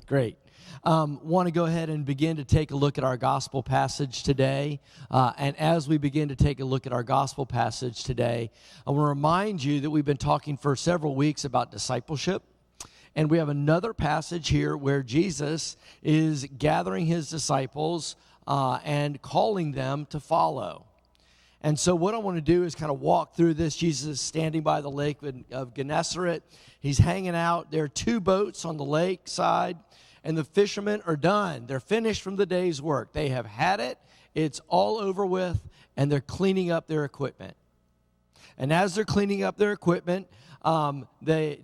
Great. Want to go ahead and begin to take a look at our gospel passage today. And as we begin to take a look at our gospel passage today, I want to remind you that we've been talking for several weeks about discipleship. And we have another passage here where Jesus is gathering his disciples and calling them to follow. And so what I want to do is kind of walk through this. Jesus is standing by the lake of Gennesaret. He's hanging out. There are two boats on the lake side, and the fishermen are done. They're finished from the day's work. They have had it. It's all over with, and they're cleaning up their equipment. And as they're cleaning up their equipment,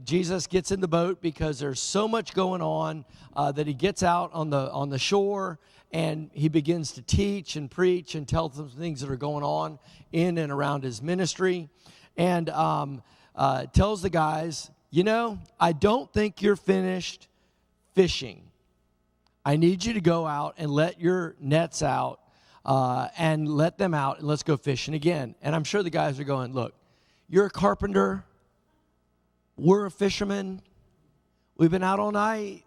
Jesus gets in the boat because there's so much going on that he gets out on the shore, and he begins to teach and preach and tell them things that are going on in and around his ministry, and tells the guys, I don't think you're finished fishing. I need you to go out and let your nets out and let them out, and let's go fishing again. And I'm sure the guys are going, look, you're a carpenter. We're a fisherman. We've been out all night.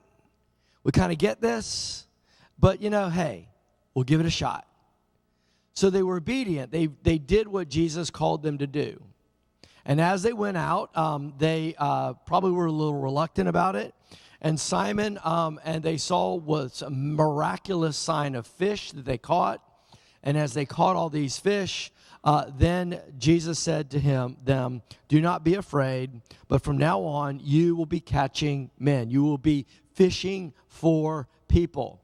We kind of get this. But, hey, we'll give it a shot. So they were obedient. They did what Jesus called them to do. And as they went out, they probably were a little reluctant about it. And Simon and they saw was a miraculous sign of fish that they caught. And as they caught all these fish, then Jesus said to them, do not be afraid, but from now on you will be catching men. You will be fishing for people.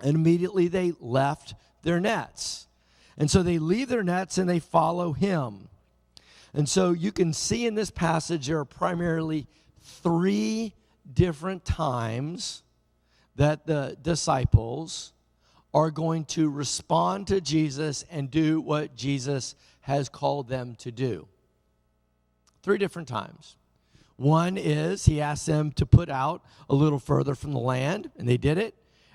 And immediately they left their nets. And so they leave their nets and they follow him. And so you can see in this passage there are primarily three different times that the disciples are going to respond to Jesus and do what Jesus has called them to do. Three different times. One is he asked them to put out a little further from the land, and they did it.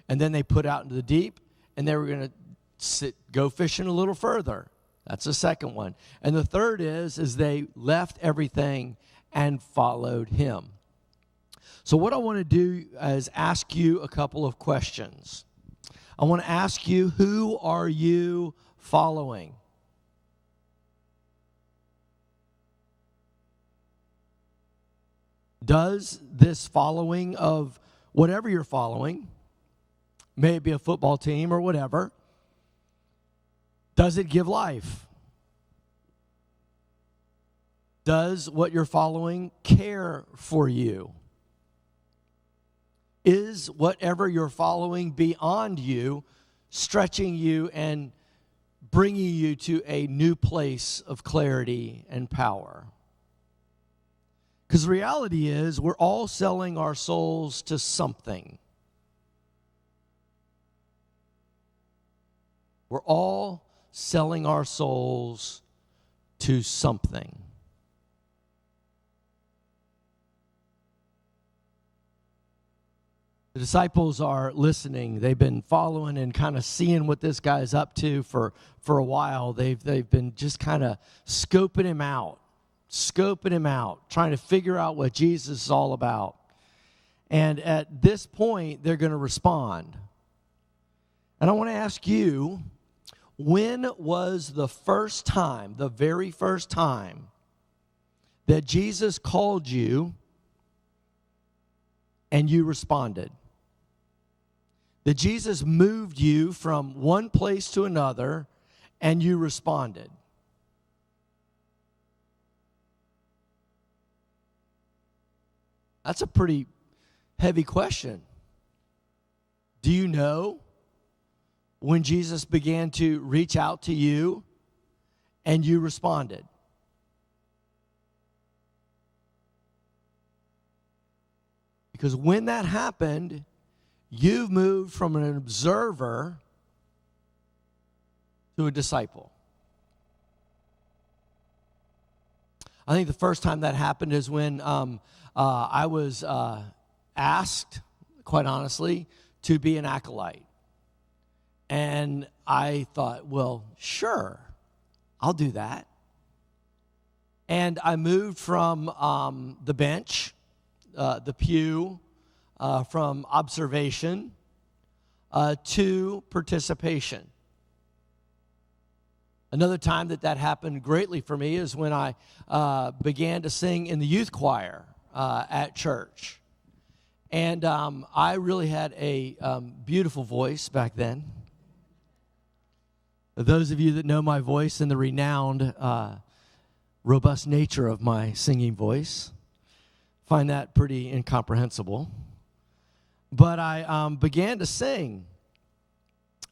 And then they put out into the deep, and they were going to go fishing a little further. That's the second one. And the third is they left everything and followed him. So what I want to do is ask you a couple of questions. I want to ask you, who are you following? Does this following of whatever you're following, may it be a football team or whatever, does it give life? Does what you're following care for you? Is whatever you're following beyond you, stretching you and bringing you to a new place of clarity and power? Because the reality is we're all selling our souls to something. We're all selling our souls to something. The disciples are listening. They've been following and kind of seeing what this guy's up to for a while. They've been just kind of scoping him out, trying to figure out what Jesus is all about. And at this point, they're going to respond. And I want to ask you, when was the first time, the very first time, that Jesus called you and you responded? That Jesus moved you from one place to another and you responded? That's a pretty heavy question. Do you know when Jesus began to reach out to you and you responded? Because when that happened, you've moved from an observer to a disciple. I think the first time that happened is when I was asked, quite honestly, to be an acolyte. And I thought, well, sure, I'll do that. And I moved from the bench, the pew, from observation to participation. Another time that happened greatly for me is when I began to sing in the youth choir at church. And I really had a beautiful voice back then. Those of you that know my voice and the renowned, robust nature of my singing voice find that pretty incomprehensible. But I began to sing.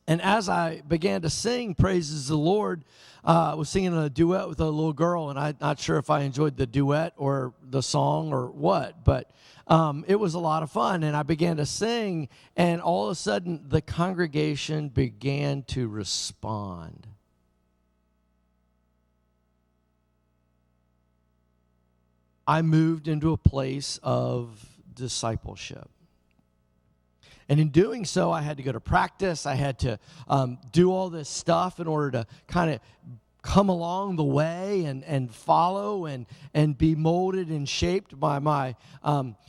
And as I began to sing praises the Lord, I was singing a duet with a little girl, and I'm not sure if I enjoyed the duet or the song or what, but it was a lot of fun. And I began to sing, and all of a sudden, the congregation began to respond. I moved into a place of discipleship. And in doing so, I had to go to practice. I had to do all this stuff in order to kind of come along the way and follow and be molded and shaped by my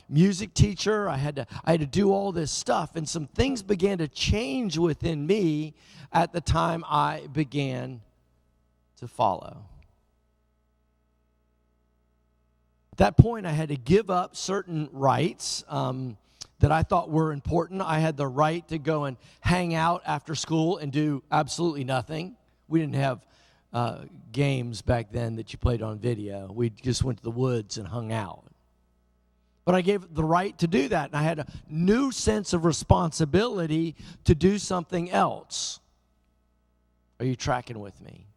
music teacher. I had to do all this stuff. And some things began to change within me at the time I began to follow. At that point, I had to give up certain rights that I thought were important. I had the right to go and hang out after school and do absolutely nothing. We didn't have games back then that you played on video. We just went to the woods and hung out. But I gave the right to do that, and I had a new sense of responsibility to do something else. Are you tracking with me?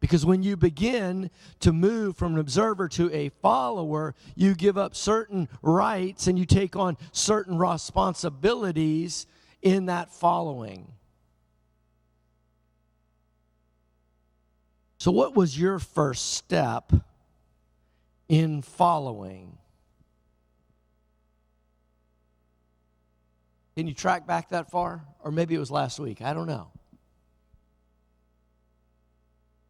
Because when you begin to move from an observer to a follower, you give up certain rights and you take on certain responsibilities in that following. So what was your first step in following? Can you track back that far? Or maybe it was last week. I don't know.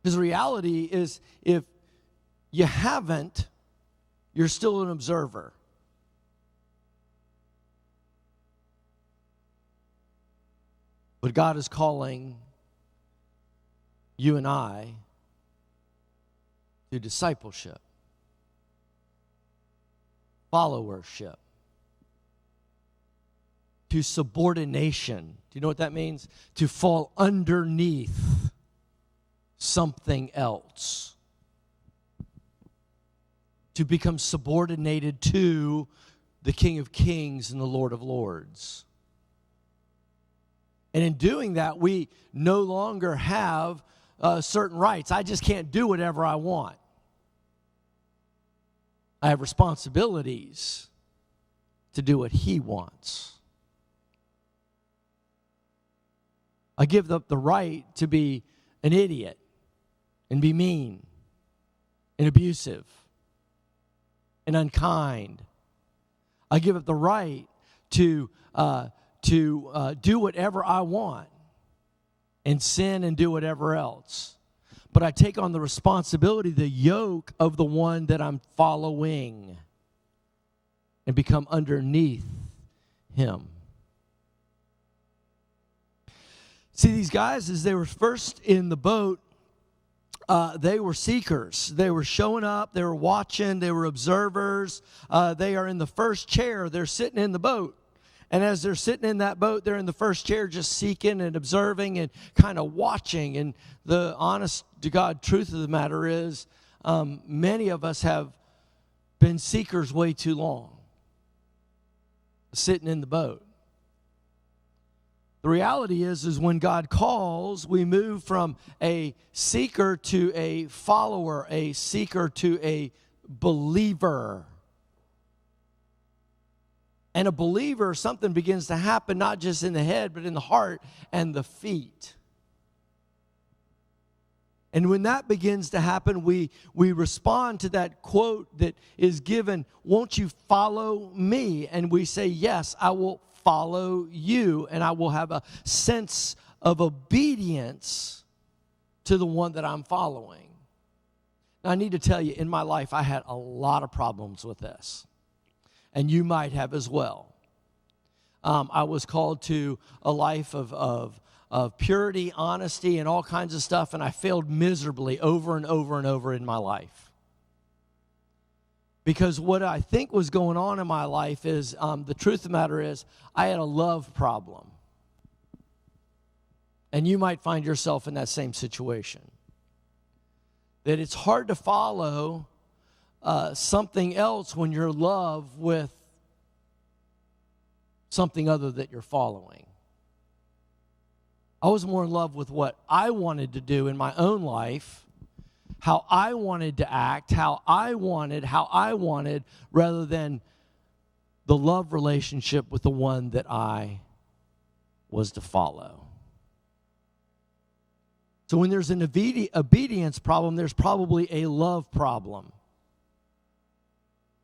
Because the reality is, if you haven't, you're still an observer. But God is calling you and I to discipleship, followership, to subordination. Do you know what that means? To fall underneath something else, to become subordinated to the King of Kings and the Lord of Lords. And in doing that, we no longer have certain rights. I just can't do whatever I want. I have responsibilities to do what He wants. I give up the right to be an idiot and be mean and abusive and unkind. I give up the right to do whatever I want and sin and do whatever else. But I take on the responsibility, the yoke of the one that I'm following, and become underneath him. See, these guys, as they were first in the boat, they were seekers. They were showing up. They were watching. They were observers. They are in the first chair. They're sitting in the boat. And as they're sitting in that boat, they're in the first chair just seeking and observing and kind of watching. And the honest to God truth of the matter is, many of us have been seekers way too long, sitting in the boat. The reality is when God calls, we move from a seeker to a follower, a seeker to a believer. And a believer, something begins to happen, not just in the head, but in the heart and the feet. And when that begins to happen, we respond to that quote that is given, "Won't you follow me?" And we say, "Yes, I will follow you, and I will have a sense of obedience to the one that I'm following." Now, I need to tell you, in my life, I had a lot of problems with this. and you might have as well. I was called to a life of purity, honesty, and all kinds of stuff, and I failed miserably over and over and over in my life. Because what I think was going on in my life is, the truth of the matter is, I had a love problem. And you might find yourself in that same situation. That it's hard to follow something else when you're in love with something other that you're following. I was more in love with what I wanted to do in my own life, how I wanted to act, how I wanted, rather than the love relationship with the one that I was to follow. So when there's an obedience problem, there's probably a love problem.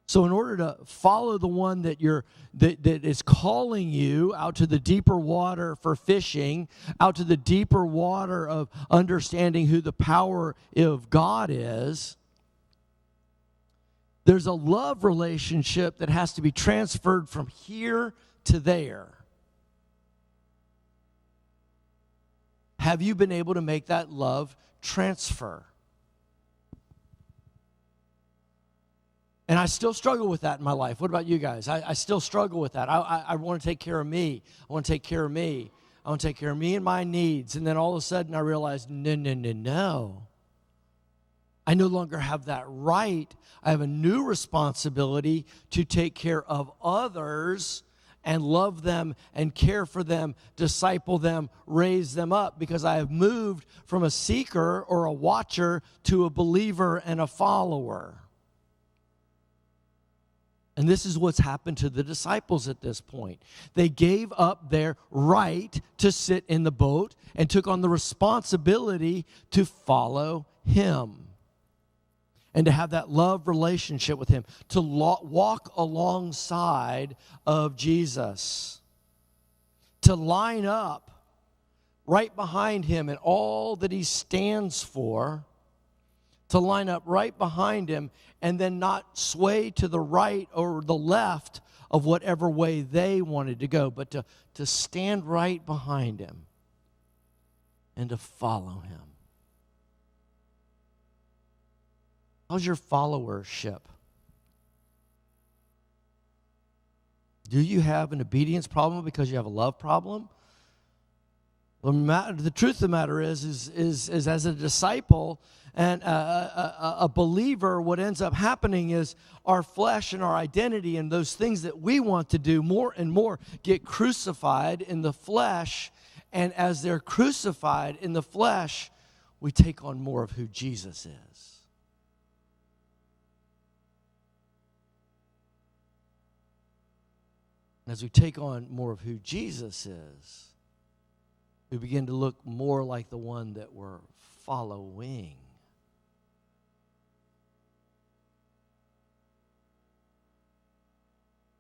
So in order to follow the one that is calling you out to the deeper water for fishing, out to the deeper water of understanding who the power of God is, there's a love relationship that has to be transferred from here to there. Have you been able to make that love transfer? And I still struggle with that in my life. What about you guys? I still struggle with that. I want to take care of me. I want to take care of me. I want to take care of me and my needs. And then all of a sudden I realized, no. I no longer have that right. I have a new responsibility to take care of others and love them and care for them, disciple them, raise them up, because I have moved from a seeker or a watcher to a believer and a follower. And this is what's happened to the disciples at this point. They gave up their right to sit in the boat and took on the responsibility to follow him and to have that love relationship with him, to walk alongside of Jesus, to line up right behind him and all that he stands for, to line up right behind him and then not sway to the right or the left of whatever way they wanted to go, but to stand right behind him and to follow him. How's your followership? Do you have an obedience problem because you have a love problem? Well, the truth of the matter is as a disciple and a believer, what ends up happening is our flesh and our identity and those things that we want to do more and more get crucified in the flesh. And as they're crucified in the flesh, we take on more of who Jesus is. As we take on more of who Jesus is, we begin to look more like the one that we're following.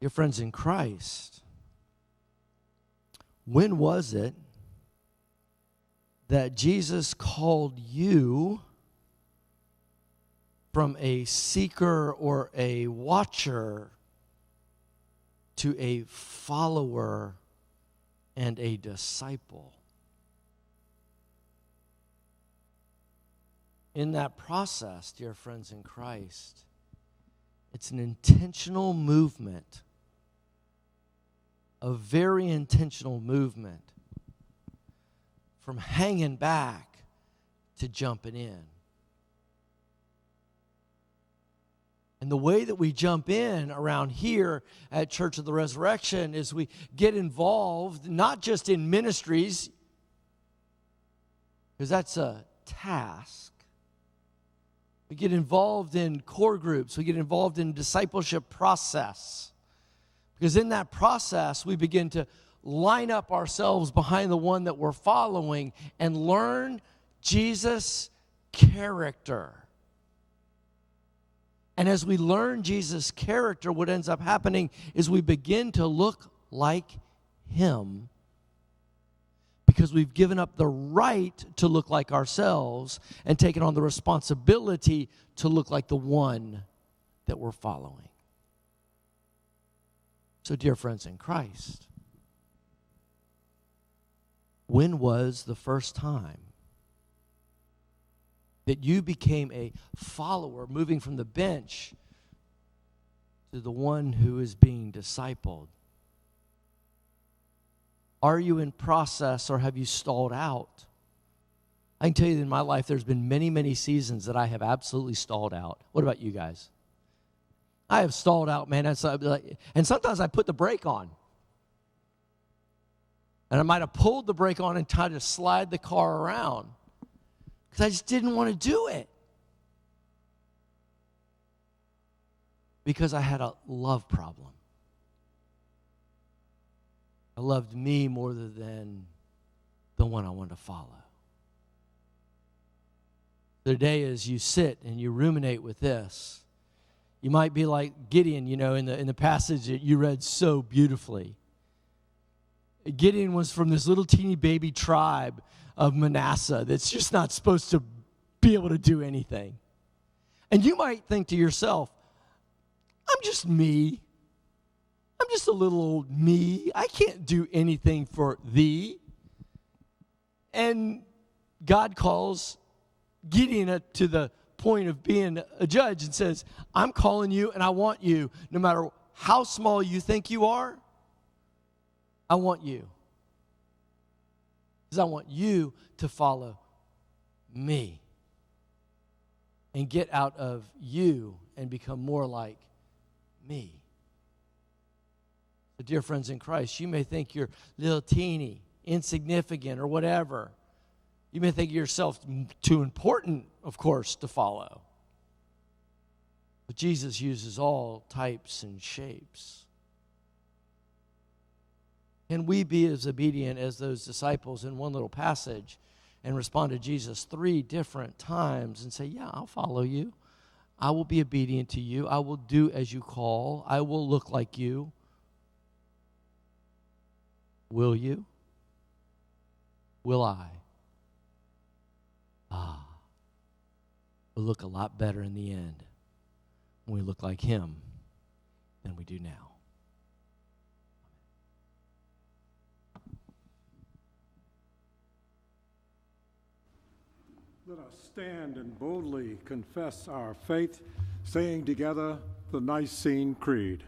Dear friends in Christ, when was it that Jesus called you from a seeker or a watcher to a follower and a disciple? In that process, dear friends in Christ, it's an intentional movement, a very intentional movement from hanging back to jumping in. And the way that we jump in around here at Church of the Resurrection is we get involved not just in ministries, because that's a task. We get involved in core groups. We get involved in discipleship process. Because in that process, we begin to line up ourselves behind the one that we're following and learn Jesus' character. And as we learn Jesus' character, what ends up happening is we begin to look like him, because we've given up the right to look like ourselves and taken on the responsibility to look like the one that we're following. So, dear friends in Christ, when was the first time that you became a follower, moving from the bench to the one who is being discipled? Are you in process or have you stalled out? I can tell you that in my life there's been many, many seasons that I have absolutely stalled out. What about you guys? I have stalled out, man. And sometimes I put the brake on. And I might have pulled the brake on and tried to slide the car around because I just didn't want to do it. Because I had a love problem. I loved me more than the one I wanted to follow. Today, as you sit and you ruminate with this, you might be like Gideon, in the passage that you read so beautifully. Gideon was from this little teeny baby tribe of Manasseh that's just not supposed to be able to do anything. And you might think to yourself, I'm just me. I'm just a little old me. I can't do anything for thee. And God calls Gideon to the point of being a judge and says, I'm calling you and I want you, no matter how small you think you are, I want you. Because I want you to follow me and get out of you and become more like me. So, dear friends in Christ, you may think you're little teeny, insignificant, or whatever. You may think yourself too important, of course, to follow. But Jesus uses all types and shapes. Can we be as obedient as those disciples in one little passage and respond to Jesus 3 different times and say, yeah, I'll follow you. I will be obedient to you. I will do as you call. I will look like you. Will you? Will I? We'll look a lot better in the end when we look like him than we do now. Let us stand and boldly confess our faith, saying together the Nicene Creed.